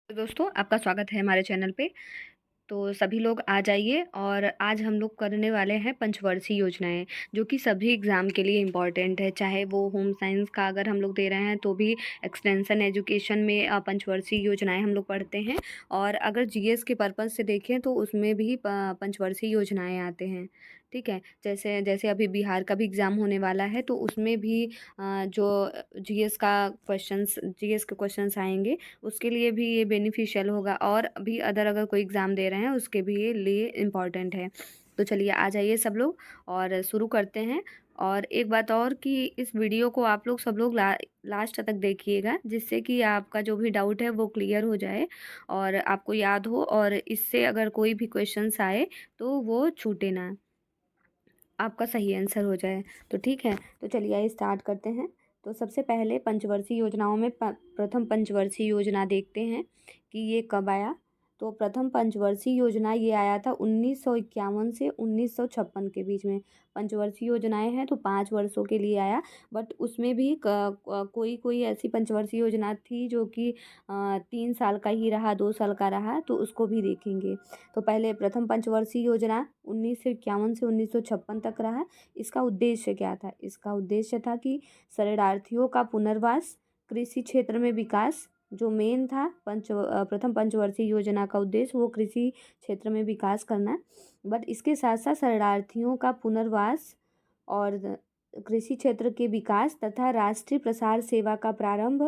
तो दोस्तों आपका स्वागत है हमारे चैनल पे। तो सभी लोग आ जाइए और आज हम लोग करने वाले हैं पंचवर्षीय योजनाएं, जो कि सभी एग्ज़ाम के लिए इम्पॉर्टेंट है। चाहे वो होम साइंस का अगर हम लोग दे रहे हैं तो भी एक्सटेंशन एजुकेशन में पंचवर्षीय योजनाएं हम लोग पढ़ते हैं। और अगर जीएस के पर्पज़ से देखें तो उसमें भी पंचवर्षीय योजनाएं आते हैं। ठीक है, जैसे जैसे अभी बिहार का भी एग्ज़ाम होने वाला है तो उसमें भी जो जीएस के क्वेश्चंस आएंगे उसके लिए भी ये बेनिफिशियल होगा। और भी अगर कोई एग्ज़ाम दे रहे हैं उसके भी ये लिए इम्पॉर्टेंट है। तो चलिए आ जाइए सब लोग और शुरू करते हैं। और एक बात और कि इस वीडियो को आप लोग सब लोग लास्ट तक देखिएगा, जिससे कि आपका जो भी डाउट है वो क्लियर हो जाए और आपको याद हो, और इससे अगर कोई भी क्वेश्चंस आए तो वो छूटे ना, आपका सही आंसर हो जाए। तो ठीक है, तो चलिए आइए स्टार्ट करते हैं। तो सबसे पहले पंचवर्षीय योजनाओं में प्रथम पंचवर्षीय योजना देखते हैं कि ये कब आया। तो प्रथम पंचवर्षीय योजना ये आया था 1951 से 1956 के बीच में। पंचवर्षीय योजनाएं हैं तो 5 वर्षों के लिए आया। बट उसमें भी कोई कोई ऐसी पंचवर्षीय योजना थी जो कि 3 साल का ही रहा, 2 साल का रहा, तो उसको भी देखेंगे। तो पहले प्रथम पंचवर्षीय योजना 1951 से 1956 तक रहा। इसका उद्देश्य क्या था? इसका उद्देश्य था कि शरणार्थियों का पुनर्वास, कृषि क्षेत्र में विकास। जो मेन था प्रथम पंचवर्षीय योजना का उद्देश्य वो कृषि क्षेत्र में विकास करना। बट इसके साथ साथ शरणार्थियों का पुनर्वास और कृषि क्षेत्र के विकास तथा राष्ट्रीय प्रसार सेवा का प्रारंभ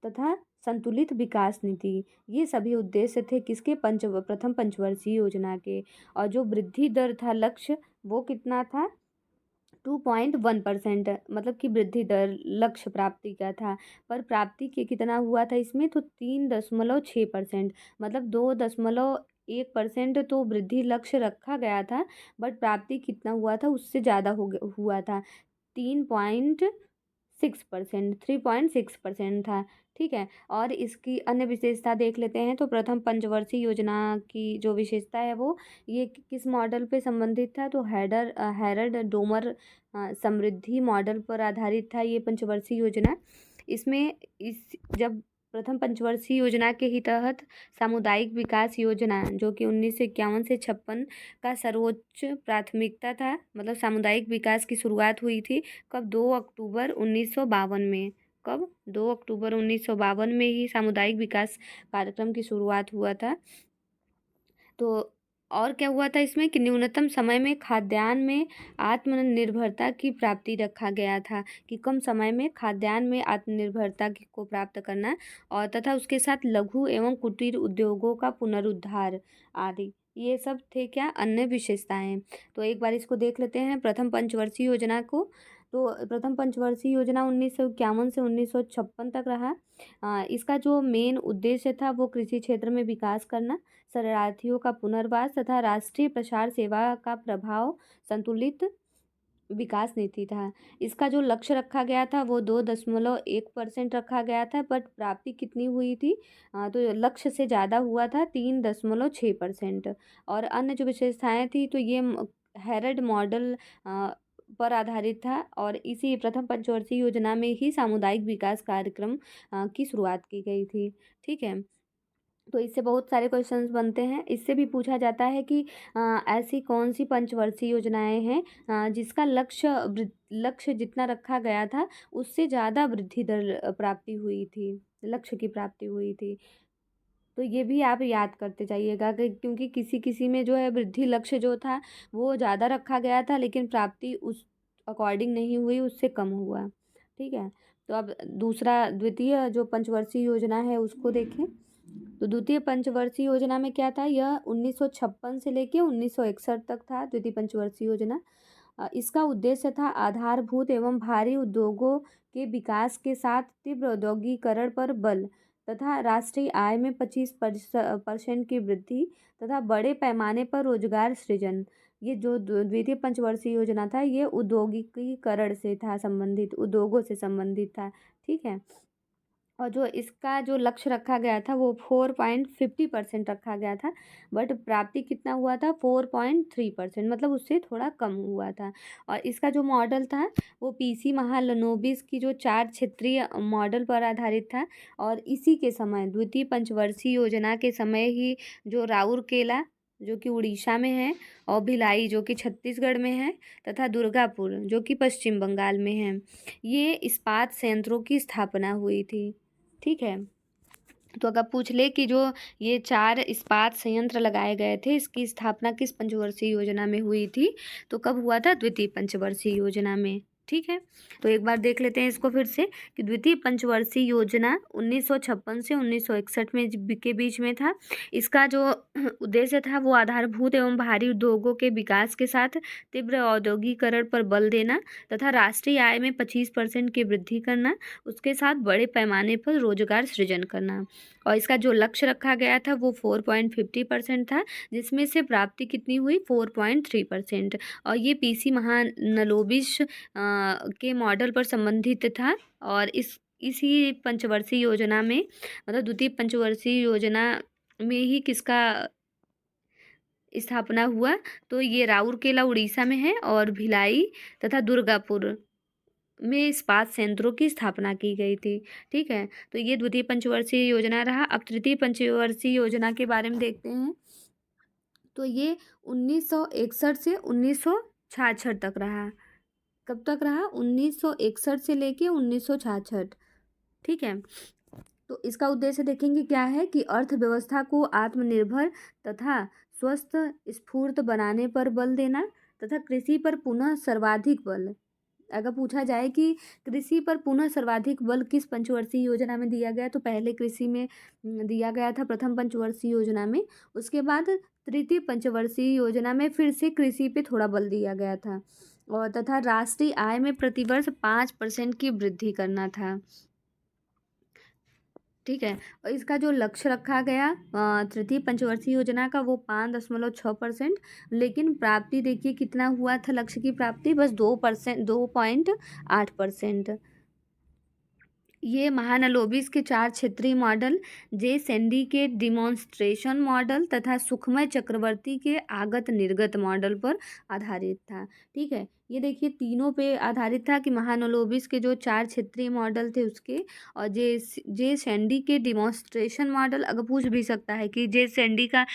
तथा संतुलित विकास नीति, ये सभी उद्देश्य थे किसके? प्रथम पंचवर्षीय योजना के। और जो वृद्धि दर था, लक्ष्य, वो कितना था? 2.1%। मतलब कि वृद्धि दर लक्ष्य प्राप्ति का था। पर प्राप्ति के कितना हुआ था इसमें? तो 3.6%। मतलब 2.1% तो वृद्धि लक्ष्य रखा गया था, बट प्राप्ति कितना हुआ था? उससे ज़्यादा हुआ था। 3.6%, 3.6% था। ठीक है, और इसकी अन्य विशेषता देख लेते हैं। तो प्रथम पंचवर्षीय योजना की जो विशेषता है वो ये किस मॉडल पे संबंधित था? तो हैरल्ड डोमर समृद्धि मॉडल पर आधारित था ये पंचवर्षीय योजना। इसमें इस जब प्रथम पंचवर्षीय योजना के ही तहत सामुदायिक विकास योजना, जो कि 1951 से 56 का सर्वोच्च प्राथमिकता था, मतलब सामुदायिक विकास की शुरुआत हुई थी कब? 2 अक्टूबर 1952 में। कब? 2 अक्टूबर 1952 में ही सामुदायिक विकास कार्यक्रम की शुरुआत हुआ था। तो और क्या हुआ था इसमें कि न्यूनतम समय में खाद्यान्न में आत्मनिर्भरता की प्राप्ति रखा गया था, कि कम समय में खाद्यान्न में आत्मनिर्भरता को प्राप्त करना। और तथा उसके साथ लघु एवं कुटीर उद्योगों का पुनरुद्धार आदि, ये सब थे क्या? अन्य विशेषताएं। तो एक बार इसको देख लेते हैं प्रथम पंचवर्षीय योजना को। तो प्रथम पंचवर्षीय योजना 1951 से 1956 तक रहा। इसका जो मेन उद्देश्य था वो कृषि क्षेत्र में विकास करना, शरणार्थियों का पुनर्वास तथा राष्ट्रीय प्रसार सेवा का प्रभाव, संतुलित विकास नीति था। इसका जो लक्ष्य रखा गया था वो 2.1% रखा गया था, बट प्राप्ति कितनी हुई थी? तो लक्ष्य से ज़्यादा हुआ था, 3.6%। और अन्य जो विशेषताएं थी तो ये हेरल्ड मॉडल पर आधारित था। और इसी प्रथम पंचवर्षीय योजना में ही सामुदायिक विकास कार्यक्रम की शुरुआत की गई थी। ठीक है, तो इससे बहुत सारे क्वेश्चंस बनते हैं। इससे भी पूछा जाता है कि ऐसी कौन सी पंचवर्षीय योजनाएं हैं जिसका लक्ष्य जितना रखा गया था उससे ज़्यादा वृद्धि दर प्राप्ति हुई थी, लक्ष्य की प्राप्ति हुई थी। तो ये भी आप याद करते जाइएगा कि क्योंकि किसी किसी में जो है वृद्धि लक्ष्य जो था वो ज़्यादा रखा गया था, लेकिन प्राप्ति उस अकॉर्डिंग नहीं हुई, उससे कम हुआ। ठीक है, तो अब द्वितीय जो पंचवर्षीय योजना है उसको देखें। तो द्वितीय पंचवर्षीय योजना में क्या था? यह 1956 से लेके 1961 तक था द्वितीय पंचवर्षीय योजना। इसका उद्देश्य था आधारभूत एवं भारी उद्योगों के विकास के साथ तीव्र औद्योगिकरण पर बल तथा राष्ट्रीय आय में 25% की वृद्धि तथा बड़े पैमाने पर रोजगार सृजन। ये जो द्वितीय पंचवर्षीय योजना था ये औद्योगिकीकरण से था संबंधित, उद्योगों से संबंधित था। ठीक है, और जो इसका जो लक्ष्य रखा गया था वो 4.50% रखा गया था, बट प्राप्ति कितना हुआ था 4.3%, मतलब उससे थोड़ा कम हुआ था। और इसका जो मॉडल था वो पीसी महालनोबिस की जो 4 क्षेत्रीय मॉडल पर आधारित था। और इसी के समय द्वितीय पंचवर्षीय योजना के समय ही जो राउरकेला जो कि उड़ीसा में है, और भिलाई जो कि छत्तीसगढ़ में है, तथा दुर्गापुर जो कि पश्चिम बंगाल में है, ये इस्पात संयंत्रों की स्थापना हुई थी। ठीक है। तो अगर पूछ ले कि जो ये 4 इस्पात संयंत्र लगाए गए थे, इसकी स्थापना किस पंचवर्षीय योजना में हुई थी? तो कब हुआ था? द्वितीय पंचवर्षीय योजना में। ठीक है। तो एक बार देख लेते हैं इसको फिर से कि द्वितीय पंचवर्षीय योजना 1956 से 1961 में के बीच में था। इसका जो उद्देश्य था वो आधारभूत एवं भारी उद्योगों के विकास के साथ तीव्र औद्योगिकरण पर बल देना तथा राष्ट्रीय आय में 25% की वृद्धि करना, उसके साथ बड़े पैमाने पर रोजगार सृजन करना। और इसका जो लक्ष्य रखा गया था वो 4.50% था, जिसमें से प्राप्ति कितनी हुई 4.3%। और ये पीसी महानलोबिश के मॉडल पर संबंधित था। और इसी पंचवर्षीय योजना में, मतलब द्वितीय पंचवर्षीय योजना में ही किसका स्थापना हुआ? तो ये राउरकेला उड़ीसा में है, और भिलाई तथा दुर्गापुर में इस्पात संयंत्रों की स्थापना की गई थी। ठीक है। तो ये द्वितीय पंचवर्षीय योजना रहा। अब तृतीय पंचवर्षीय योजना के बारे में देखते हैं। तो ये 1961 से 1966 तक रहा। कब तक रहा? 1961 से लेके 1966। ठीक है। तो इसका उद्देश्य देखेंगे क्या है कि अर्थव्यवस्था को आत्मनिर्भर तथा स्वस्थ स्फूर्त बनाने पर बल देना तथा कृषि पर पुनः सर्वाधिक बल। अगर पूछा जाए कि कृषि पर पुनः सर्वाधिक बल किस पंचवर्षीय योजना में दिया गया, तो पहले कृषि में दिया गया था, प्रथम पंचवर्षीय योजना में। उसके बाद तृतीय पंचवर्षीय योजना में फिर से कृषि पे थोड़ा बल दिया गया था, और तथा राष्ट्रीय आय में प्रतिवर्ष 5% की वृद्धि करना था। ठीक है। और इसका जो लक्ष्य रखा गया तृतीय पंचवर्षीय योजना का वो 5.6%, लेकिन प्राप्ति देखिए कितना हुआ था लक्ष्य की प्राप्ति? बस 2%, 2.8%। ये महानलोबिस के 4 क्षेत्रीय मॉडल, जे सैंडी के डिमॉन्स्ट्रेशन मॉडल तथा सुखमय चक्रवर्ती के आगत निर्गत मॉडल पर आधारित था। ठीक है। ये देखिए तीनों पे आधारित था कि महानलोबिस के जो 4 क्षेत्रीय मॉडल थे उसके, और जे सैंडी के डिमॉन्स्ट्रेशन मॉडल, अगर पूछ भी सकता है कि जे सैंडी का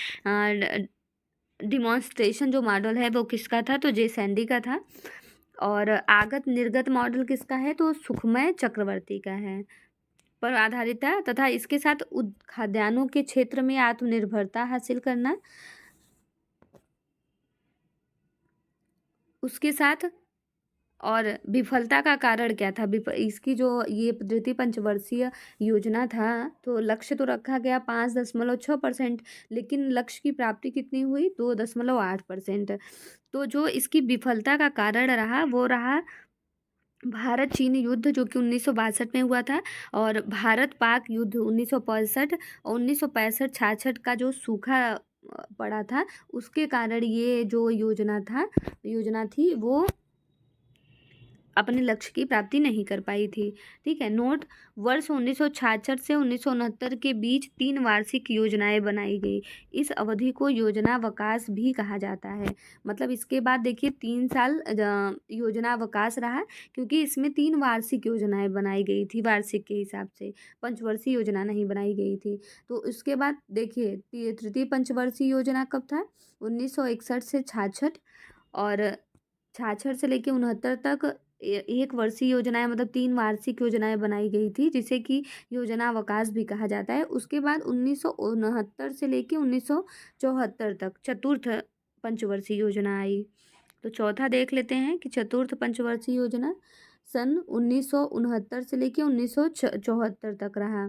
डिमॉन्स्ट्रेशन जो मॉडल है वो किसका था? तो जे सैंडी का था। और आगत निर्गत मॉडल किसका है? तो सुखमय चक्रवर्ती का है, पर आधारित है। तथा इसके साथ खाद्यान्नों के क्षेत्र में आत्मनिर्भरता हासिल करना, उसके साथ, और विफलता का कारण क्या था? इसकी जो ये द्वितीय पंचवर्षीय योजना था, तो लक्ष्य तो रखा गया 5.6%, लेकिन लक्ष्य की प्राप्ति कितनी हुई? 2.8%। तो जो इसकी विफलता का कारण रहा वो रहा भारत चीन युद्ध, जो कि 1962 में हुआ था, और भारत पाक युद्ध 1965, और 1965-66 का जो सूखा पड़ा था, उसके कारण ये जो योजना थी वो अपने लक्ष्य की प्राप्ति नहीं कर पाई थी। ठीक है। नोट: वर्ष 1966 से 1969 के बीच 3 वार्षिक योजनाएं बनाई गई। इस अवधि को योजनावकाश भी कहा जाता है। मतलब इसके बाद देखिए 3 साल योजनावकाश रहा, क्योंकि इसमें 3 वार्षिक योजनाएं बनाई गई थी, वार्षिक के हिसाब से पंचवर्षीय योजना नहीं बनाई गई थी। तो इसके बाद देखिए तृतीय पंचवर्षीय योजना कब था? 1961 से 66, और 66 से लेके 69 तक एक वर्षीय योजनाएं, मतलब 3 वार्षिक योजनाएं बनाई गई थी, जिसे कि योजनावकाश भी कहा जाता है। उसके बाद 1969 से लेके 1974 तक चतुर्थ पंचवर्षीय योजना आई। तो चौथा देख लेते हैं कि चतुर्थ पंचवर्षीय योजना सन 1969 से लेके 1974 तक रहा।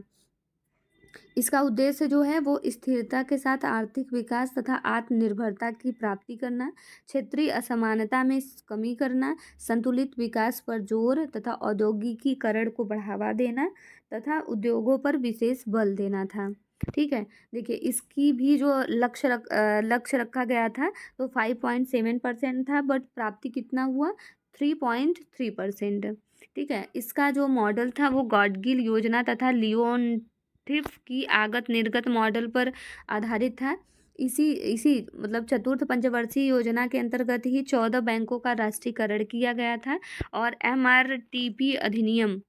इसका उद्देश्य जो है वो स्थिरता के साथ आर्थिक विकास तथा आत्मनिर्भरता की प्राप्ति करना, क्षेत्रीय असमानता में कमी करना, संतुलित विकास पर जोर तथा औद्योगिकीकरण को बढ़ावा देना तथा उद्योगों पर विशेष बल देना था। ठीक है। देखिए इसकी भी जो लक्ष्य रखा गया था तो 5.7% था, बट प्राप्ति कितना हुआ? 3.3%। ठीक है। इसका जो मॉडल था वो गॉडगिल योजना तथा लियोनटिफ की आगत निर्गत मॉडल पर आधारित था। इसी इसी मतलब चतुर्थ पंचवर्षीय योजना के अंतर्गत ही 14 बैंकों का राष्ट्रीयकरण किया गया था और एमआरटीपी अधिनियम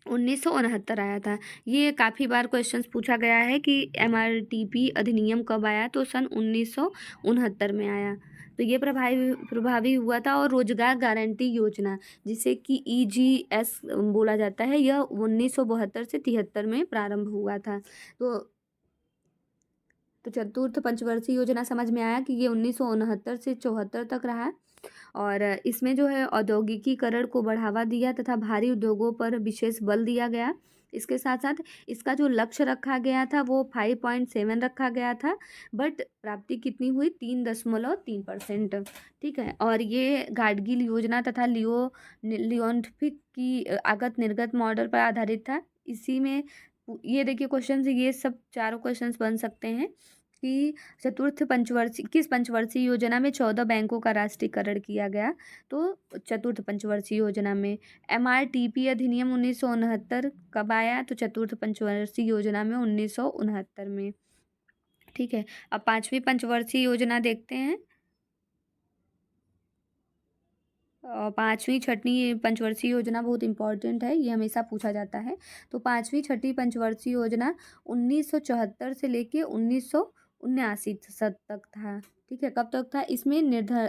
1969 आया था। ये काफ़ी बार क्वेश्चंस पूछा गया है कि एमआरटीपी अधिनियम कब आया, तो सन 1969 में आया। तो ये प्रभावी हुआ था। और रोजगार गारंटी योजना, जिसे कि ईजीएस बोला जाता है, यह 1972 से 73 में प्रारंभ हुआ था। तो चतुर्थ पंचवर्षीय योजना समझ में आया कि ये 1969 से 74 तक रहा। और इसमें जो है औद्योगिकीकरण को बढ़ावा दिया तथा भारी उद्योगों पर विशेष बल दिया गया। इसके साथ साथ इसका जो लक्ष्य रखा गया था वो 5.7 रखा गया था, बट प्राप्ति कितनी हुई, 3.3%। ठीक है। और ये गाडगिल योजना तथा लियोनफिक की आगत निर्गत मॉडल पर आधारित था। इसी में ये देखिए क्वेश्चन, ये सब चारों क्वेश्चंस बन सकते हैं कि चतुर्थ पंचवर्षीय किस पंचवर्षीय योजना में 14 बैंकों का राष्ट्रीयकरण किया गया। तो चतुर्थ पंचवर्षीय योजना में। एमआरटीपी अधिनियम 1969 कब आया, तो चतुर्थ पंचवर्षीय योजना में 1969 में। ठीक है। अब पांचवी पंचवर्षीय योजना देखते हैं। पांचवी छठी पंचवर्षीय योजना बहुत इंपॉर्टेंट है, ये हमेशा पूछा जाता है। तो पांचवी छठी पंचवर्षीय योजना 1974 से लेके 1979 तक था। ठीक है। कब तक था,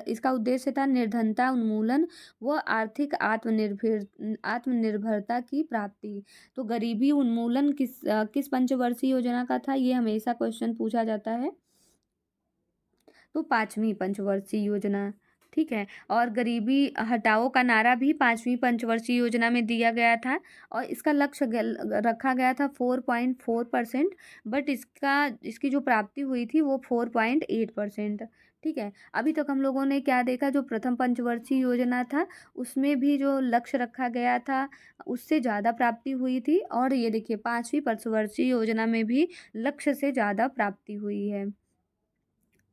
इसका उद्देश्य था निर्धनता उन्मूलन व आर्थिक आत्मनिर्भरता की प्राप्ति। तो गरीबी उन्मूलन किस पंचवर्षीय योजना का था, ये हमेशा क्वेश्चन पूछा जाता है। तो पांचवी पंचवर्षीय योजना। ठीक है। और गरीबी हटाओ का नारा भी पांचवी पंचवर्षीय योजना में दिया गया था और इसका लक्ष्य रखा गया था 4.4%, बट इसकी जो प्राप्ति हुई थी वो 4.8%। ठीक है। अभी तक हम लोगों ने क्या देखा, जो प्रथम पंचवर्षीय योजना था उसमें भी जो लक्ष्य रखा गया था उससे ज़्यादा प्राप्ति हुई थी, और ये देखिए पांचवी पंचवर्षीय योजना में भी लक्ष्य से ज़्यादा प्राप्ति हुई है।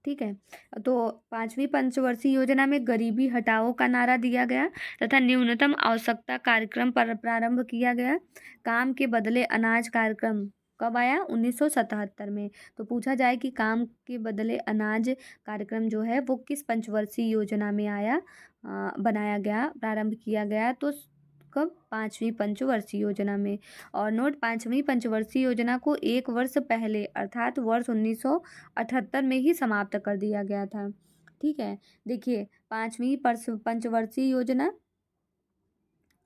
ठीक है। तो पांचवी पंचवर्षीय योजना में गरीबी हटाओ का नारा दिया गया तथा न्यूनतम आवश्यकता कार्यक्रम पर प्रारंभ किया गया। काम के बदले अनाज कार्यक्रम कब आया, 1977 में। तो पूछा जाए कि काम के बदले अनाज कार्यक्रम जो है वो किस पंचवर्षीय योजना में आया, बनाया गया, प्रारंभ किया गया, तो कब, पांचवी पंचवर्षीय योजना में। और नोट, पांचवी पंचवर्षीय योजना को एक वर्ष पहले अर्थात वर्ष 1978 में ही समाप्त कर दिया गया था। ठीक है। देखिए पांचवी पंचवर्षीय योजना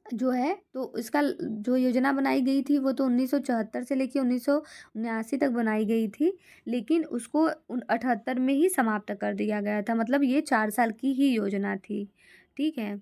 जो है, तो इसका जो योजना बनाई गई थी वो तो 1974 से लेके 1979 तक बनाई गई थी, लेकिन उसको 78 में ही समाप्त कर दिया गया था। मतलब ये 4 साल की ही योजना थी। ठीक है।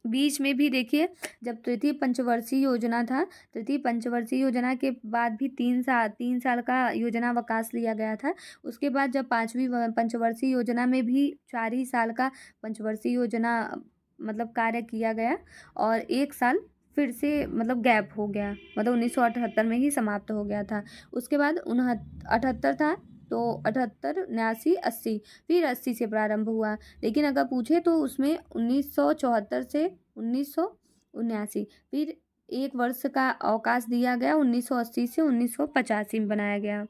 बीच में भी देखिए, जब तृतीय पंचवर्षीय योजना था, तृतीय पंचवर्षीय योजना के बाद भी 3 साल का योजना अवकाश लिया गया था। उसके बाद जब पांचवी पंचवर्षीय योजना में भी 4 ही साल का पंचवर्षीय योजना मतलब कार्य किया गया, और 1 साल फिर से मतलब गैप हो गया, मतलब 1978 में ही समाप्त हो गया था। उसके बाद 1978 था, तो 78, 79, 80, फिर 80 से प्रारंभ हुआ। लेकिन अगर पूछे तो उसमें 1974 से 1979, फिर 1 वर्ष का अवकाश दिया गया, 1980 से 1985 में बनाया गया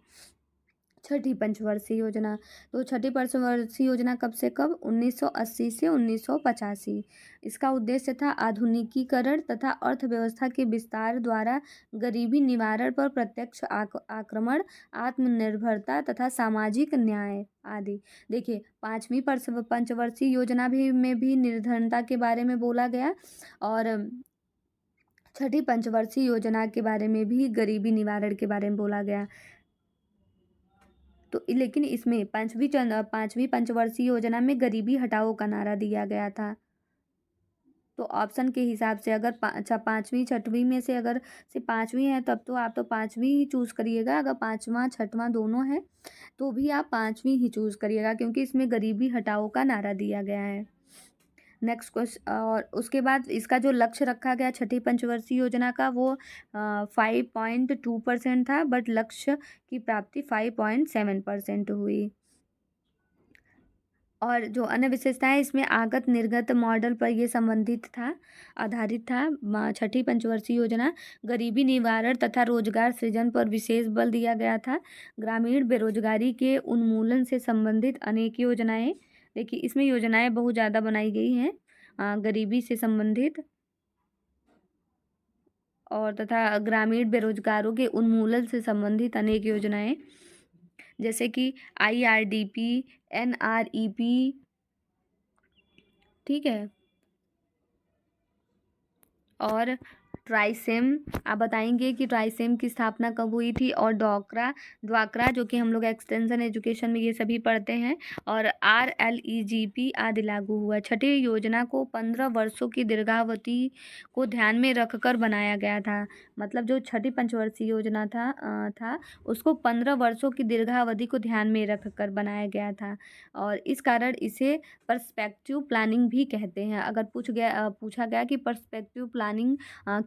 छठी पंचवर्षीय योजना। तो छठी पंचवर्षीय योजना कब से कब, 1980 से 1985। इसका उद्देश्य था आधुनिकीकरण तथा अर्थव्यवस्था के विस्तार द्वारा गरीबी निवारण पर प्रत्यक्ष आक्रमण, आत्मनिर्भरता तथा सामाजिक न्याय आदि। देखिए पांचवी पंचवर्षीय योजना में भी निर्धनता के बारे में बोला गया, और छठी पंचवर्षीय योजना के बारे में भी गरीबी निवारण के बारे में बोला गया। तो लेकिन इसमें पांचवी पंचवर्षीय योजना में गरीबी हटाओ का नारा दिया गया था। तो ऑप्शन के हिसाब से अगर पांचवी छठवीं में से अगर सिर्फ पांचवी है तब तो आप तो पांचवी ही चूज करिएगा। अगर पांचवा छठवां दोनों है तो भी आप पांचवी ही चूज करिएगा, क्योंकि इसमें गरीबी हटाओ का नारा दिया गया है। नेक्स्ट क्वेश्चन, और उसके बाद इसका जो लक्ष्य रखा गया छठी पंचवर्षीय योजना का वो 5.2% था, बट लक्ष्य की प्राप्ति 5.7% हुई। और जो अन्य विशेषता है इसमें आगत निर्गत मॉडल पर ये संबंधित था, आधारित था। छठी पंचवर्षीय योजना गरीबी निवारण तथा रोजगार सृजन पर विशेष बल दिया गया था। ग्रामीण बेरोजगारी के उन्मूलन से संबंधित अनेक योजनाएं, देखिए इसमें योजनाएं बहुत ज़्यादा बनाई गई हैं गरीबी से संबंधित और तथा ग्रामीण बेरोजगारों के उन्मूलन से संबंधित अनेक योजनाएं, जैसे कि IRDP, NREP, ठीक है, और ट्राइसेम। आप बताएंगे कि ट्राइसेम की स्थापना कब हुई थी, और ड्वाक्रा जो कि हम लोग एक्सटेंशन एजुकेशन में ये सभी पढ़ते हैं, और RLEGP आदि लागू हुआ। छठी योजना को 15 वर्षों की दीर्घावधि को ध्यान में रखकर बनाया गया था। मतलब जो छठी पंचवर्षीय योजना था उसको 15 वर्षों की दीर्घावधि को ध्यान में रखकर बनाया गया था, और इस कारण इसे पर्सपेक्टिव प्लानिंग भी कहते हैं। अगर पूछा गया कि पर्सपेक्टिव प्लानिंग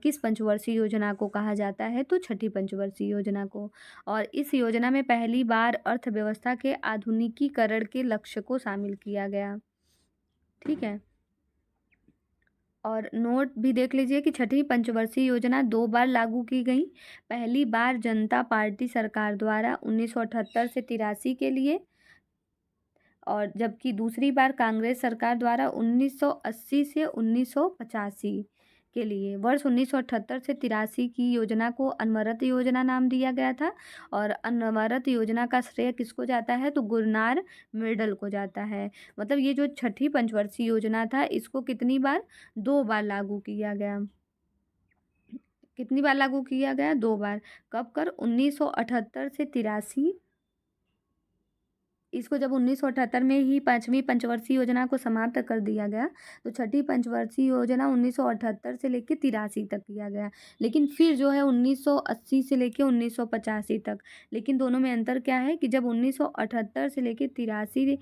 किस पंचवर्षीय योजना को कहा जाता है, तो छठी पंचवर्षीय योजना को। और इस योजना में पहली बार अर्थव्यवस्था के आधुनिकीकरण के लक्ष्य को शामिल किया गया, ठीक है। और नोट भी देख लीजिए कि छठी पंचवर्षीय योजना 2 बार लागू की गई। पहली बार जनता पार्टी सरकार द्वारा 1978 से 83 के लिए, और जबकि दूसरी बार कांग्रेस सरकार द्वारा 1980 से 1985 के लिए। वर्ष 1978 से 83 की योजना को अनवरत योजना नाम दिया गया था, और अनवरत योजना का श्रेय किसको जाता है, तो गुरनार मिडल को जाता है। मतलब ये जो छठी पंचवर्षीय योजना था इसको कितनी बार, 2 बार लागू किया गया। कितनी बार लागू किया गया, 2 बार। कब कर, 1978 से 83। इसको जब 1978 में ही पांचवी पंचवर्षीय योजना को समाप्त कर दिया गया, तो छठी पंचवर्षीय योजना 1978 से लेकर 83 तक किया गया। लेकिन फिर जो है 1980 से लेकर 1985 तक, लेकिन दोनों में अंतर क्या है कि जब 1978 से लेकर 83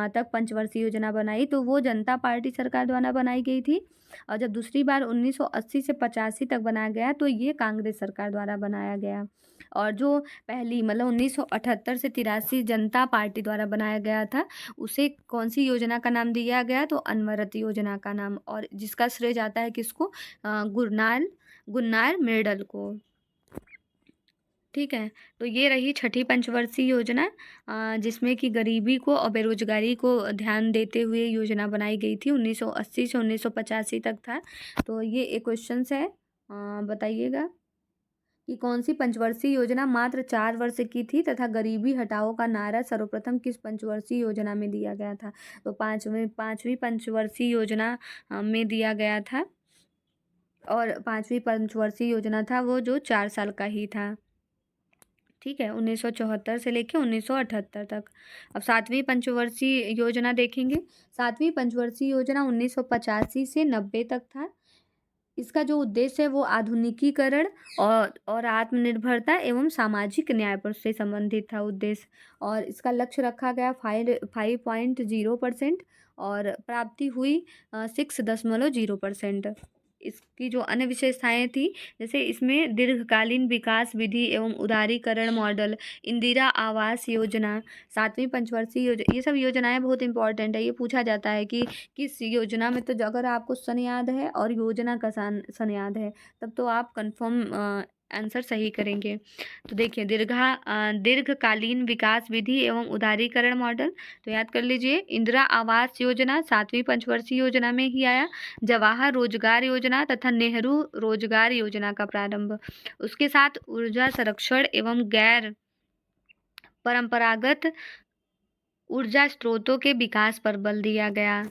तक पंचवर्षीय योजना बनाई तो वो जनता पार्टी सरकार द्वारा बनाई गई थी, और जब दूसरी बार 1980 से 85 तक बनाया गया तो ये कांग्रेस सरकार द्वारा बनाया गया। और जो पहली मतलब 1978 से 83 जनता पार्टी द्वारा बनाया गया था, उसे कौन सी योजना का नाम दिया गया, तो अनवरत योजना का नाम, और जिसका श्रेय जाता है किसको, गुरनार मिडल को, ठीक है। तो ये रही छठी पंचवर्षीय योजना, जिसमें कि गरीबी को और बेरोजगारी को ध्यान देते हुए योजना बनाई गई थी। 1980 से 1985 तक था। तो ये एक क्वेश्चन है, बताइएगा कि कौन सी पंचवर्षीय योजना मात्र 4 वर्ष की थी तथा गरीबी हटाओ का नारा सर्वप्रथम किस पंचवर्षीय योजना में दिया गया था, तो पांचवी पंचवर्षीय योजना में दिया गया था, और पांचवी पंचवर्षीय योजना था वो जो 4 साल का ही था, ठीक है, 1974 से लेकर 1978 तक। अब 7वीं पंचवर्षीय योजना देखेंगे। 7वीं पंचवर्षीय योजना 1985 से 90 तक था। इसका जो उद्देश्य है वो आधुनिकीकरण और आत्मनिर्भरता एवं सामाजिक न्याय पर से संबंधित था उद्देश्य, और इसका लक्ष्य रखा गया 5.0% और प्राप्ति हुई 6.0%। इसकी जो अन्य विशेषताएं थी, जैसे इसमें दीर्घकालीन विकास विधि एवं उदारीकरण मॉडल, इंदिरा आवास योजना, 7वीं पंचवर्षीय योजना, ये सब योजनाएं बहुत इंपॉर्टेंट है। ये पूछा जाता है कि किस योजना में, तो अगर आपको सन याद है और योजना का सन याद है तब तो आप कंफर्म आंसर सही करेंगे। तो देखिए दीर्घकालीन विकास विधि एवं उदारीकरण मॉडल, तो याद कर लीजिए इंदिरा आवास योजना 7वीं पंचवर्षीय योजना में ही आया। जवाहर रोजगार योजना तथा नेहरू रोजगार योजना का प्रारंभ, उसके साथ ऊर्जा संरक्षण एवं गैर परंपरागत ऊर्जा स्रोतों के विकास पर बल दिया गया।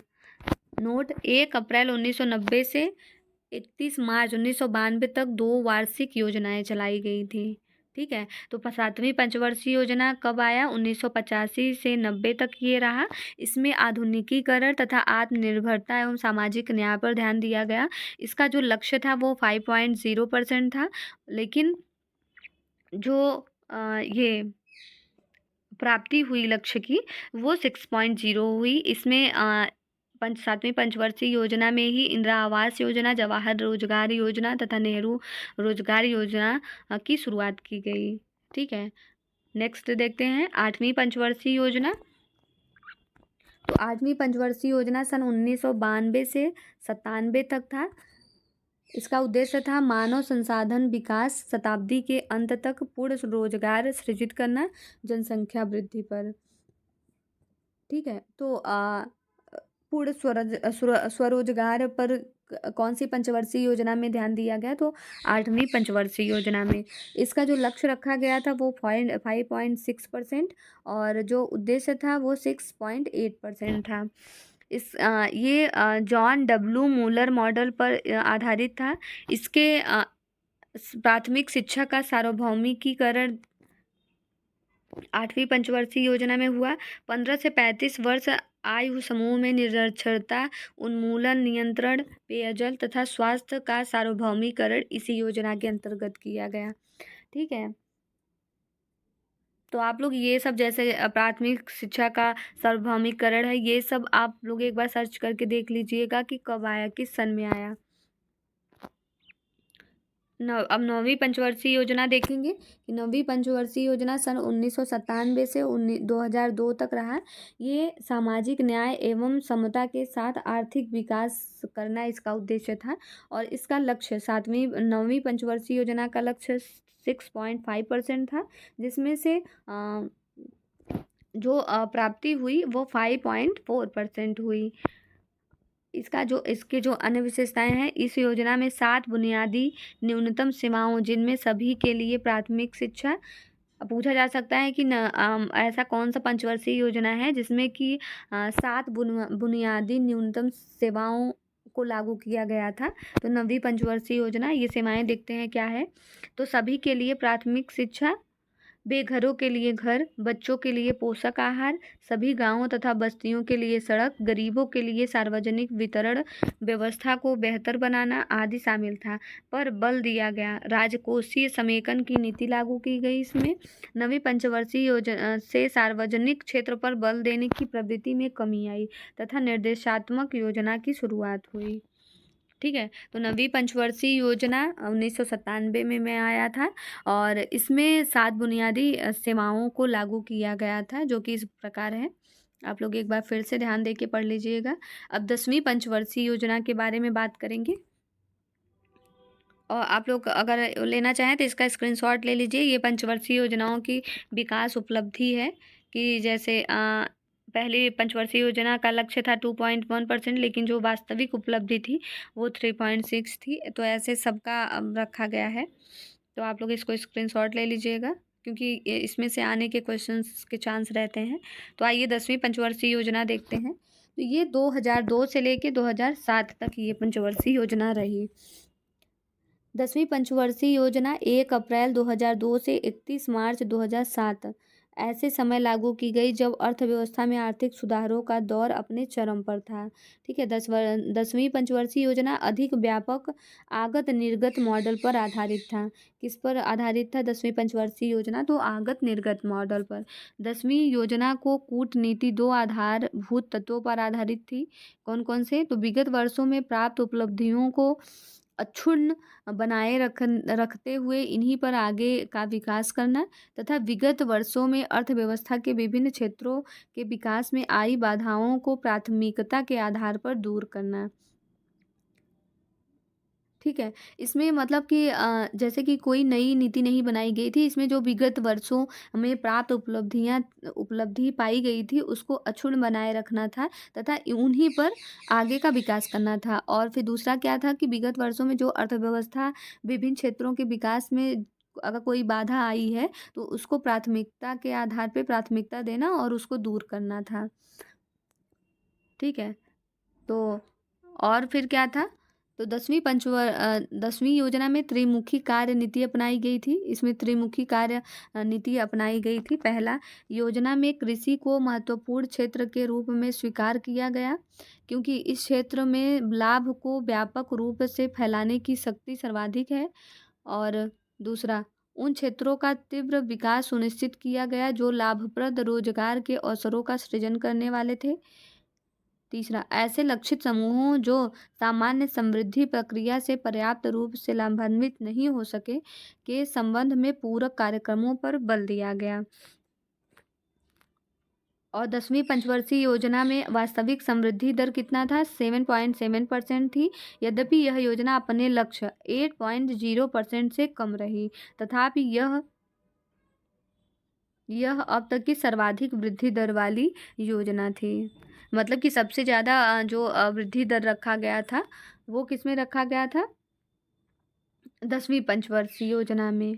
नोट, 1 अप्रैल 1990 से 31 मार्च 1992 तक 2 वार्षिक योजनाएं चलाई गई थी, ठीक है। तो 7वीं पंचवर्षीय योजना कब आया, 1985 से 90 तक ये रहा। इसमें आधुनिकीकरण तथा आत्मनिर्भरता एवं सामाजिक न्याय पर ध्यान दिया गया। इसका जो लक्ष्य था वो 5.0% था, लेकिन जो ये प्राप्ति हुई लक्ष्य की वो 6.0 हुई। इसमें 7वीं पंचवर्षीय योजना में ही इंदिरा आवास योजना, जवाहर रोजगार योजना तथा नेहरू रोजगार योजना की शुरुआत की गई, ठीक है। नेक्स्ट देखते हैं 8वीं पंचवर्षीय योजना। तो 8वीं पंचवर्षीय योजना सन 1992 से 97 तक था। इसका उद्देश्य था मानव संसाधन विकास, शताब्दी के अंत तक पूर्ण रोजगार सृजित करना, जनसंख्या वृद्धि पर। ठीक है, तो पूर्ण स्वरोजगार पर कौन सी पंचवर्षीय योजना में ध्यान दिया गया? तो 8वीं पंचवर्षीय योजना में। इसका जो लक्ष्य रखा गया था वो 5.6% और जो उद्देश्य था वो 6.8% था। ये जॉन डब्ल्यू मूलर मॉडल पर आधारित था। इसके प्राथमिक शिक्षा का सार्वभौमिकीकरण 8वीं पंचवर्षीय योजना में हुआ। 15 से 35 वर्ष आयु समूह में निरक्षरता उन्मूलन, नियंत्रण, पेयजल तथा स्वास्थ्य का सार्वभौमिकरण इसी योजना के अंतर्गत किया गया। ठीक है, तो आप लोग ये सब जैसे प्राथमिक शिक्षा का सार्वभौमिकरण है, ये सब आप लोग एक बार सर्च करके देख लीजिएगा कि कब आया, किस सन में आया। अब 9वीं पंचवर्षीय योजना देखेंगे कि 9वीं पंचवर्षीय योजना सन 1997 से 2002 तक रहा। ये सामाजिक न्याय एवं समता के साथ आर्थिक विकास करना इसका उद्देश्य था और इसका लक्ष्य 9वीं पंचवर्षीय योजना का लक्ष्य 6.5% था, जिसमें से जो प्राप्ति हुई वो 5.4% हुई। इसके जो अन्य विशेषताएं हैं, इस योजना में 7 बुनियादी न्यूनतम सीमाओं जिनमें सभी के लिए प्राथमिक शिक्षा। पूछा जा सकता है कि ऐसा कौन सा पंचवर्षीय योजना है जिसमें कि 7 बुनियादी न्यूनतम सेवाओं को लागू किया गया था? तो 9वीं पंचवर्षीय योजना, ये सेवाएं देखते हैं क्या है। तो सभी के लिए प्राथमिक शिक्षा, बेघरों के लिए घर, बच्चों के लिए पोषक आहार, सभी गांवों तथा बस्तियों के लिए सड़क, गरीबों के लिए सार्वजनिक वितरण व्यवस्था को बेहतर बनाना आदि शामिल था। पर बल दिया गया राजकोषीय समेकन की नीति लागू की गई। इसमें 9वीं पंचवर्षीय योजना से सार्वजनिक क्षेत्र पर बल देने की प्रवृत्ति में कमी आई तथा निर्देशात्मक योजना की शुरुआत हुई। ठीक है, तो 9वीं पंचवर्षीय योजना 1997 में आया था और इसमें 7 बुनियादी सेवाओं को लागू किया गया था, जो कि इस प्रकार है। आप लोग एक बार फिर से ध्यान दे के पढ़ लीजिएगा। अब 10वीं पंचवर्षीय योजना के बारे में बात करेंगे और आप लोग अगर लेना चाहें तो इसका स्क्रीनशॉट ले लीजिए। ये पंचवर्षीय योजनाओं की विकास उपलब्धि है कि जैसे पहली पंचवर्षीय योजना का लक्ष्य था 2.1%, लेकिन जो वास्तविक उपलब्धि थी वो 3.6 थी। तो ऐसे सबका रखा गया है, तो आप लोग इसको स्क्रीनशॉट ले लीजिएगा क्योंकि इसमें से आने के क्वेश्चंस के चांस रहते हैं। तो आइए 10वीं पंचवर्षीय योजना देखते हैं। तो ये 2002 से लेके 2007 तक ये पंचवर्षीय योजना रही। 10वीं पंचवर्षीय योजना 1 अप्रैल 2002 से 31 मार्च 2007 ऐसे समय लागू की गई जब अर्थव्यवस्था में आर्थिक सुधारों का दौर अपने चरम पर था। ठीक है, 10वीं पंचवर्षीय योजना अधिक व्यापक आगत निर्गत मॉडल पर आधारित था। किस पर आधारित था 10वीं पंचवर्षीय योजना? तो आगत निर्गत मॉडल पर। 10वीं योजना को कूटनीति 2 आधारभूत तत्वों पर आधारित थी। कौन कौन से? तो विगत वर्षों में प्राप्त उपलब्धियों को अक्षुण्ण बनाए रखते हुए इन्हीं पर आगे का विकास करना तथा विगत वर्षों में अर्थव्यवस्था के विभिन्न क्षेत्रों के विकास में आई बाधाओं को प्राथमिकता के आधार पर दूर करना। ठीक है, इसमें मतलब कि जैसे कि कोई नई नीति नहीं बनाई गई थी। इसमें जो विगत वर्षों में प्राप्त उपलब्धि पाई गई थी उसको अक्षुण्ण बनाए रखना था तथा उन्हीं पर आगे का विकास करना था। और फिर दूसरा क्या था कि विगत वर्षों में जो अर्थव्यवस्था विभिन्न क्षेत्रों के विकास में अगर कोई बाधा आई है तो उसको प्राथमिकता के आधार पे प्राथमिकता देना और उसको दूर करना था। ठीक है, तो और फिर क्या था? तो 10वीं योजना में त्रिमुखी कार्य नीति अपनाई गई थी। इसमें त्रिमुखी कार्य नीति अपनाई गई थी। पहला, योजना में कृषि को महत्वपूर्ण क्षेत्र के रूप में स्वीकार किया गया क्योंकि इस क्षेत्र में लाभ को व्यापक रूप से फैलाने की शक्ति सर्वाधिक है। और दूसरा, उन क्षेत्रों का तीव्र विकास सुनिश्चित किया गया जो लाभप्रद रोजगार के अवसरों का सृजन करने वाले थे। तीसरा, ऐसे लक्षित समूहों जो सामान्य समृद्धि प्रक्रिया से पर्याप्त रूप से लाभान्वित नहीं हो सके के संबंध में पूरक कार्यक्रमों पर बल दिया गया। और 10वीं पंचवर्षीय योजना में वास्तविक समृद्धि दर कितना था? 7.7% थी। यद्यपि यह योजना अपने लक्ष्य 8.0% से कम रही, तथापि यह अब तक की सर्वाधिक वृद्धि दर वाली योजना थी। मतलब कि सबसे ज़्यादा जो वृद्धि दर रखा गया था वो किस में रखा गया था? 10वीं पंचवर्षीय योजना में।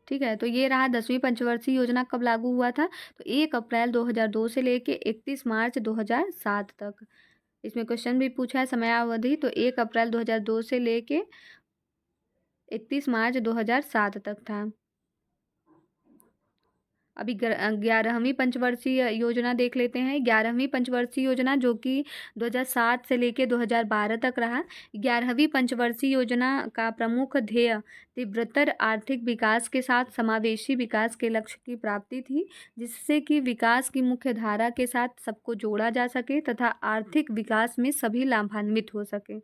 ठीक है, तो ये रहा 10वीं पंचवर्षीय योजना कब लागू हुआ था? तो 1 अप्रैल 2002 से लेके 31 मार्च 2007 तक। इसमें क्वेश्चन भी पूछा है समयावधि, तो 1 अप्रैल 2002 से लेके 31 मार्च 2007 तक था। अभी 11वीं पंचवर्षीय योजना देख लेते हैं। 11वीं पंचवर्षीय योजना जो कि 2007 से लेके 2012 तक रहा। 11वीं पंचवर्षीय योजना का प्रमुख ध्येय तीव्रतर आर्थिक विकास के साथ समावेशी विकास के लक्ष्य की प्राप्ति थी, जिससे कि विकास की मुख्य धारा के साथ सबको जोड़ा जा सके तथा आर्थिक विकास में सभी लाभान्वित हो सके।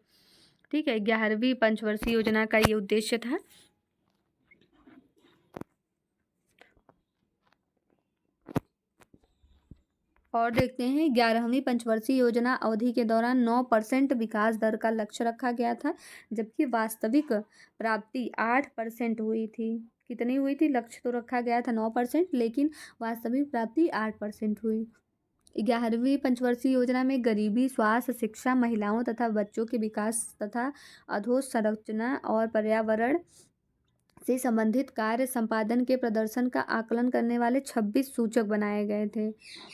ठीक है, 11वीं पंचवर्षीय योजना का ये उद्देश्य था। और देखते हैं 11वीं पंचवर्षीय योजना अवधि के दौरान 9% विकास दर का लक्ष्य रखा गया था, जबकि वास्तविक प्राप्ति 8% हुई थी। कितनी हुई थी? लक्ष्य तो रखा गया था 9%, लेकिन वास्तविक प्राप्ति 8% हुई। 11वीं पंचवर्षीय योजना में गरीबी, स्वास्थ्य, शिक्षा, महिलाओं तथा बच्चों के विकास तथा अधोसंरचना और पर्यावरण से संबंधित कार्य संपादन के प्रदर्शन का आकलन करने वाले 26 सूचक बनाए गए थे।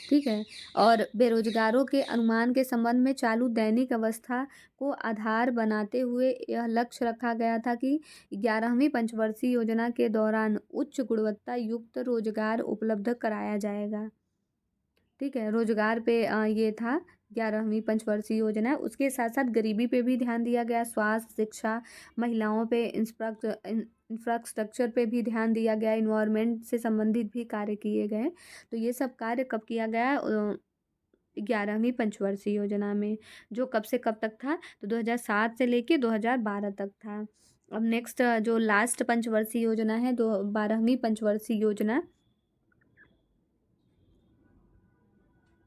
ठीक है, और बेरोजगारों के अनुमान के संबंध में चालू दैनिक अवस्था को आधार बनाते हुए यह लक्ष्य रखा गया था कि 11वीं पंचवर्षीय योजना के दौरान उच्च गुणवत्ता युक्त रोजगार उपलब्ध कराया जाएगा। ठीक है, रोजगार पे ये था 11वीं पंचवर्षीय योजना। उसके साथ साथ गरीबी पे भी ध्यान दिया गया, स्वास्थ्य, शिक्षा, महिलाओं पे, इंफ्रास्ट्रक्चर पे भी ध्यान दिया गया, इन्वायरमेंट से संबंधित भी कार्य किए गए। तो ये सब कार्य कब किया गया? 11वीं पंचवर्षीय योजना में, जो कब से कब तक था? तो 2007 से लेके 2012 तक था। अब नेक्स्ट जो लास्ट पंचवर्षीय योजना है, 12वीं पंचवर्षीय योजना,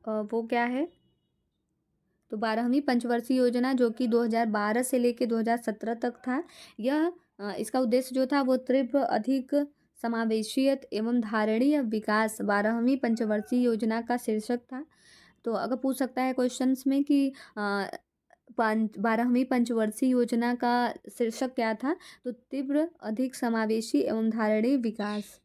वो क्या है? तो 12वीं पंचवर्षीय योजना जो कि 2012 से लेके 2017 तक था, यह इसका उद्देश्य जो था वो तीव्र, अधिक समावेशियत एवं धारणीय विकास 12वीं पंचवर्षीय योजना का शीर्षक था। तो अगर पूछ सकता है क्वेश्चंस में कि 12वीं पंचवर्षीय योजना का शीर्षक क्या था, तो तीव्र, अधिक समावेशी एवं धारणीय विकास,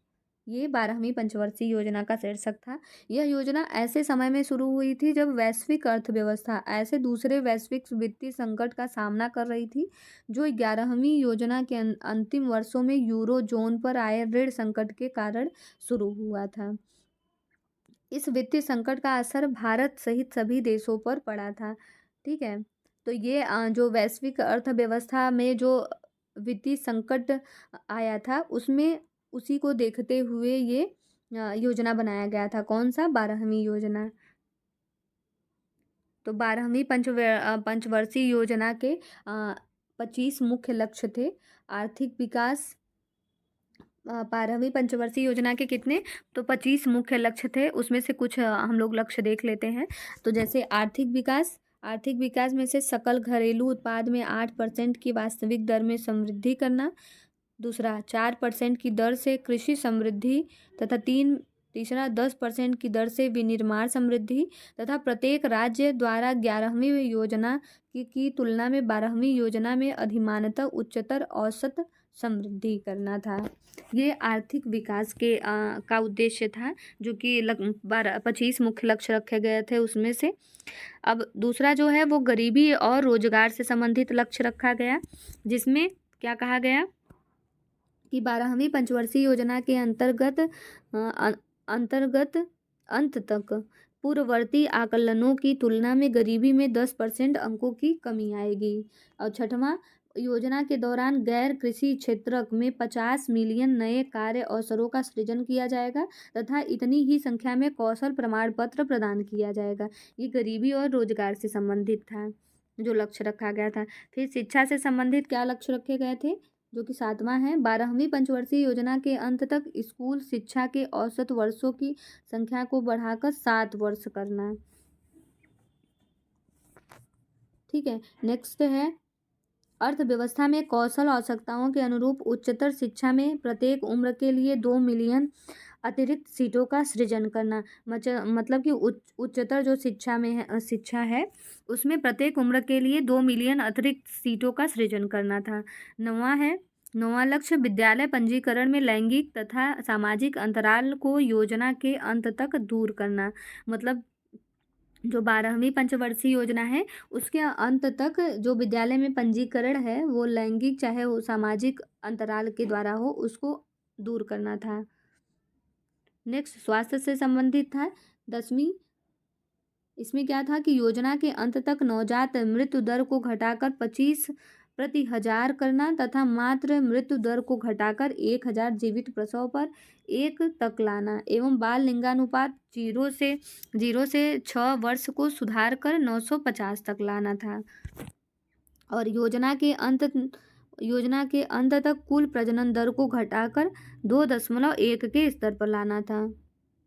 ये 12वीं पंचवर्षीय योजना का शीर्षक था। यह योजना ऐसे समय में शुरू हुई थी जब वैश्विक अर्थव्यवस्था ऐसे दूसरे वैश्विक वित्तीय संकट का सामना कर रही थी, जो 11वीं योजना के अंतिम वर्षों में यूरो जोन पर आए ऋण संकट के कारण शुरू हुआ था। इस वित्तीय संकट का असर भारत सहित सभी देशों पर पड़ा था। ठीक है, तो ये जो वैश्विक अर्थव्यवस्था में जो वित्तीय संकट आया था, उसमें उसी को देखते हुए ये योजना बनाया गया था। कौन सा? 12वीं योजना। तो 12वीं पंचवर्षीय योजना के 25 मुख्य लक्ष्य थे। आर्थिक विकास, 12वीं पंचवर्षीय योजना के कितने? तो 25 मुख्य लक्ष्य थे। उसमें से कुछ हम लोग लक्ष्य देख लेते हैं। तो जैसे आर्थिक विकास, आर्थिक विकास में से सकल घरेलू उत्पाद में 8% की वास्तविक दर में समृद्धि करना। दूसरा, 4% की दर से कृषि समृद्धि तथा तीसरा 10% की दर से विनिर्माण समृद्धि तथा प्रत्येक राज्य द्वारा 11वीं योजना की तुलना में 12वीं योजना में अधिमानतः उच्चतर औसत समृद्धि करना था। ये आर्थिक विकास के का उद्देश्य था, जो कि 25 मुख्य लक्ष्य रखे गए थे उसमें से। अब दूसरा जो है वो गरीबी और रोजगार से संबंधित लक्ष्य रखा गया, जिसमें क्या कहा गया कि 12वीं पंचवर्षीय योजना के अंतर्गत अंत तक पूर्ववर्ती आकलनों की तुलना में गरीबी में 10% अंकों की कमी आएगी। और छठवां, योजना के दौरान गैर कृषि क्षेत्र में 50 मिलियन नए कार्य अवसरों का सृजन किया जाएगा तथा इतनी ही संख्या में कौशल प्रमाण पत्र प्रदान किया जाएगा। ये गरीबी और रोजगार से संबंधित था, जो लक्ष्य रखा गया था। फिर शिक्षा से संबंधित क्या लक्ष्य रखे गए थे? जो कि 7वां है, 12वीं पंचवर्षीय योजना के अंत तक स्कूल शिक्षा के औसत वर्षों की संख्या को बढ़ाकर 7 वर्ष करना। ठीक है, नेक्स्ट है अर्थव्यवस्था में कौशल आवश्यकताओं के अनुरूप उच्चतर शिक्षा में प्रत्येक उम्र के लिए 2 मिलियन अतिरिक्त सीटों का सृजन करना। मतलब कि उच्चतर जो शिक्षा है उसमें प्रत्येक उम्र के लिए 2 मिलियन अतिरिक्त सीटों का सृजन करना था। 9वां लक्ष्य विद्यालय पंजीकरण में लैंगिक तथा सामाजिक अंतराल को योजना के अंत तक दूर करना। मतलब जो 12वीं पंचवर्षीय योजना है उसके अंत तक जो विद्यालय में पंजीकरण है वो लैंगिक चाहे वो सामाजिक अंतराल के द्वारा हो, उसको दूर करना था। नेक्स्ट स्वास्थ्य से संबंधित था 10वीं। इसमें क्या था कि योजना के अंत तक नवजात मृत्यु दर को घटाकर 25 प्रति हजार करना तथा मातृ मृत्यु दर को घटाकर 1000 जीवित प्रसव पर 1 तक लाना एवं बाल लिंगानुपात 0 से 6 वर्ष को सुधार कर 950 तक लाना था। और योजना के अंत तक कुल प्रजनन दर को घटाकर 2.1 के स्तर पर लाना था।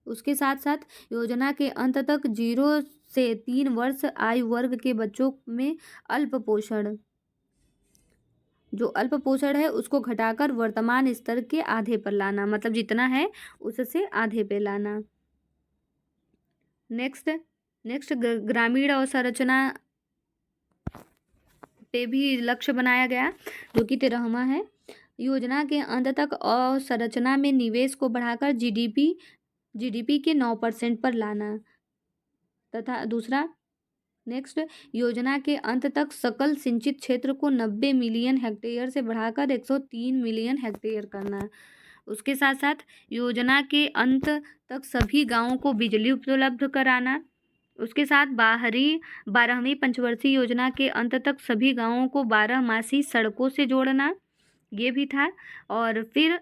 उसके साथ साथ योजना के अंत तक 0 से 3 वर्ष आयु वर्ग के बच्चों में जो अल्प पोषण है उसको घटाकर वर्तमान स्तर के आधे पर लाना। मतलब जितना है उससे आधे पे लाना। नेक्स्ट ग्रामीण अवसंरचना पे भी लक्ष्य बनाया गया जो कि 13वां है। योजना के अंत तक अवसंरचना में निवेश को बढ़ाकर जीडीपी के 9% पर लाना तथा दूसरा नेक्स्ट योजना के अंत तक सकल सिंचित क्षेत्र को 90 मिलियन हेक्टेयर से बढ़ाकर 103 मिलियन हेक्टेयर करना। उसके साथ साथ योजना के अंत तक सभी गांवों को बिजली उपलब्ध कराना। उसके साथ 12वीं पंचवर्षीय योजना के अंत तक सभी गांवों को 12 सड़कों से जोड़ना, ये भी था। और फिर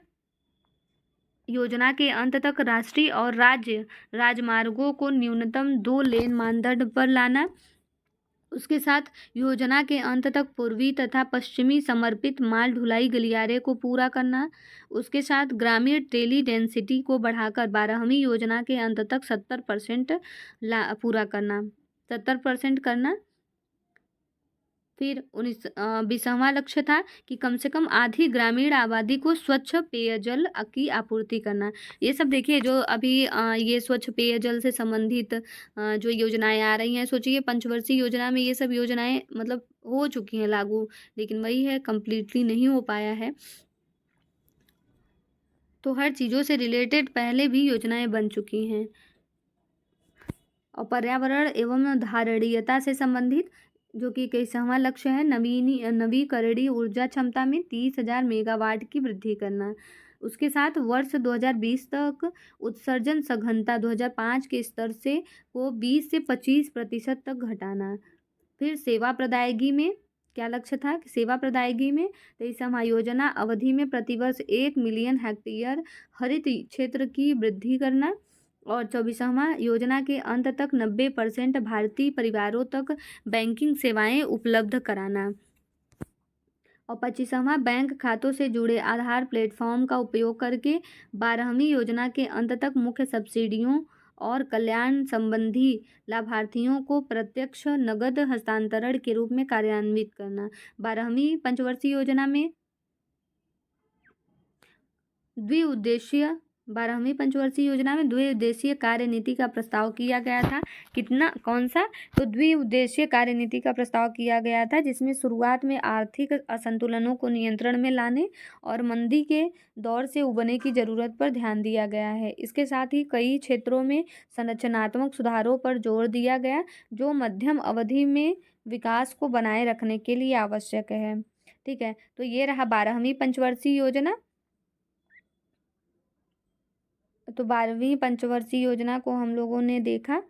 योजना के अंत तक राष्ट्रीय और राज्य राजमार्गों को न्यूनतम 2 लेन मानदंड पर लाना। उसके साथ योजना के अंत तक पूर्वी तथा पश्चिमी समर्पित माल ढुलाई गलियारे को पूरा करना। उसके साथ ग्रामीण टेली डेंसिटी को बढ़ाकर 12वीं योजना के अंत तक 70% पूरा करना 70% करना। फिर 20वां लक्ष्य था कि कम से कम आधी ग्रामीण आबादी को स्वच्छ पेयजल की आपूर्ति करना। ये सब देखिए जो अभी ये स्वच्छ पेयजल से संबंधित जो योजनाएं आ रही हैं, सोचिए पंचवर्षीय योजना में ये सब योजनाएं मतलब हो चुकी हैं लागू, लेकिन वही है कंप्लीटली नहीं हो पाया है। तो हर चीज़ों से रिलेटेड पहले भी योजनाएं बन चुकी हैं। और पर्यावरण एवं धारणीयता से संबंधित जो कि 21वां लक्ष्य है नवीकरणीय ऊर्जा क्षमता में 30,000 मेगावाट की वृद्धि करना। उसके साथ वर्ष 2020 तक उत्सर्जन सघनता 2005 के स्तर से को 20 से 25% तक घटाना। फिर सेवा प्रदायगी में क्या लक्ष्य था कि सेवा प्रदायगी में 23वां योजना अवधि में प्रतिवर्ष 1 मिलियन हेक्टेयर हरित क्षेत्र की वृद्धि करना। और 24वां योजना के अंत तक 90% भारतीय परिवारों तक बैंकिंग सेवाएं उपलब्ध कराना। और 25वां बैंक खातों से जुड़े आधार प्लेटफॉर्म का उपयोग करके 12वीं योजना के अंत तक मुख्य सब्सिडियों और कल्याण संबंधी लाभार्थियों को प्रत्यक्ष नगद हस्तांतरण के रूप में कार्यान्वित करना। 12वीं पंचवर्षीय योजना में 12वीं पंचवर्षीय योजना में द्विउद्देशीय कार्यनीति का प्रस्ताव किया गया था। कौन सा? तो द्विउद्देशीय कार्यनीति का प्रस्ताव किया गया था जिसमें शुरुआत में आर्थिक असंतुलनों को नियंत्रण में लाने और मंदी के दौर से उबरने की जरूरत पर ध्यान दिया गया है। इसके साथ ही कई क्षेत्रों में संरचनात्मक सुधारों पर जोर दिया गया जो मध्यम अवधि में विकास को बनाए रखने के लिए आवश्यक है। ठीक है, तो ये रहा 12वीं पंचवर्षीय योजना। तो 12वीं पंचवर्षीय योजना को हम लोगों ने देखा,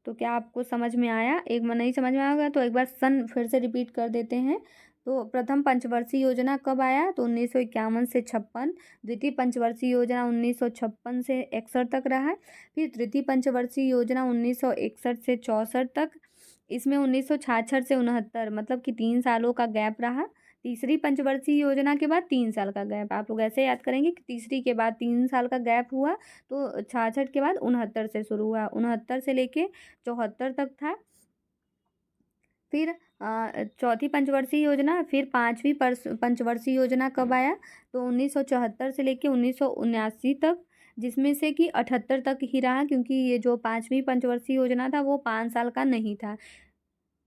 तो क्या आपको समझ में आया? एक बार नहीं समझ में आएगा तो एक बार सन फिर से रिपीट कर देते हैं। तो प्रथम पंचवर्षीय योजना कब आया? तो 1951 से 56। द्वितीय पंचवर्षीय योजना 1956 से 61 तक रहा। फिर तृतीय पंचवर्षीय योजना 1961 से 64 तक। इसमें 1966 से 69 मतलब कि 3 सालों का गैप रहा। तीसरी पंचवर्षीय योजना के बाद 3 साल का गैप। आप लोग ऐसे याद करेंगे कि तीसरी के बाद 3 साल का गैप हुआ, तो 66 के बाद 69 से शुरू हुआ, 69 से लेके 74 तक था। फिर चौथी पंचवर्षीय योजना, फिर पाँचवीं पंचवर्षीय योजना कब आया, तो 1974 से लेके 1979 तक, जिसमें से कि 78 तक ही रहा, क्योंकि ये जो पाँचवीं पंचवर्षीय योजना था वो 5 साल का नहीं था।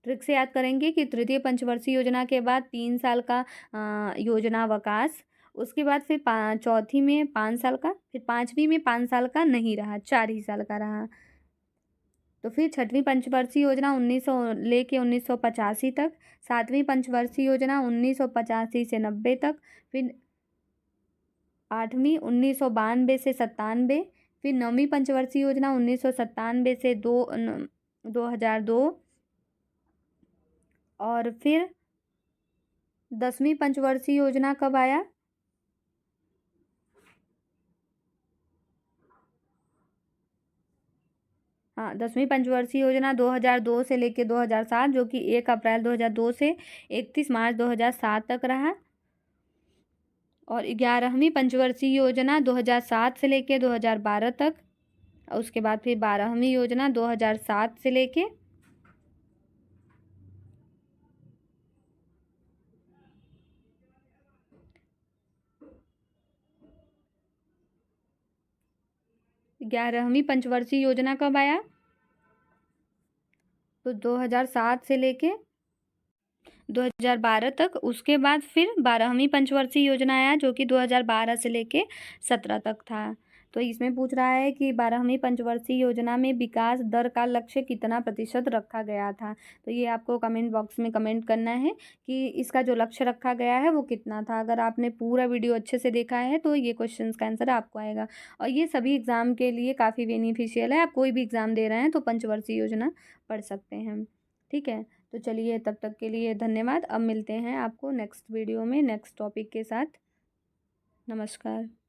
ट्रिक से याद करेंगे कि तृतीय पंचवर्षीय योजना के बाद 3 साल का योजनावकाश, उसके बाद फिर चौथी में 5 साल का, फिर पाँचवीं में 5 साल का नहीं रहा, 4 ही साल का रहा। तो फिर छठवीं पंचवर्षीय योजना 1900 लेके 1985 तक, सातवीं पंचवर्षीय योजना 1985 से 90 तक, फिर आठवीं 1992 से 97, फिर नौवीं पंचवर्षीय योजना 1997 से 2002, और फिर 10वीं पंचवर्षीय योजना कब आया, हाँ 10वीं पंचवर्षीय योजना 2002 से लेके 2007, जो कि 1 अप्रैल 2002 से 31 मार्च 2007 तक रहा। और 11वीं पंचवर्षीय योजना 2007 से लेके 2012 तक, और उसके बाद फिर 12वीं योजना 2007 से लेके 11वीं पंचवर्षीय योजना कब आया, तो 2007 से लेके 2012 तक। उसके बाद फिर 12वीं पंचवर्षीय योजना आया, जो कि 2012 से लेके 17 तक था। तो इसमें पूछ रहा है कि 12वीं पंचवर्षीय योजना में विकास दर का लक्ष्य कितना प्रतिशत रखा गया था। तो ये आपको कमेंट बॉक्स में कमेंट करना है कि इसका जो लक्ष्य रखा गया है वो कितना था। अगर आपने पूरा वीडियो अच्छे से देखा है तो ये क्वेश्चन का आंसर आपको आएगा। और ये सभी एग्ज़ाम के लिए काफ़ी बेनिफिशियल है। आप कोई भी एग्ज़ाम दे रहे हैं तो पंचवर्षीय योजना पढ़ सकते हैं। ठीक है, तो चलिए तब तक के लिए धन्यवाद। अब मिलते हैं आपको नेक्स्ट वीडियो में नेक्स्ट टॉपिक के साथ। नमस्कार।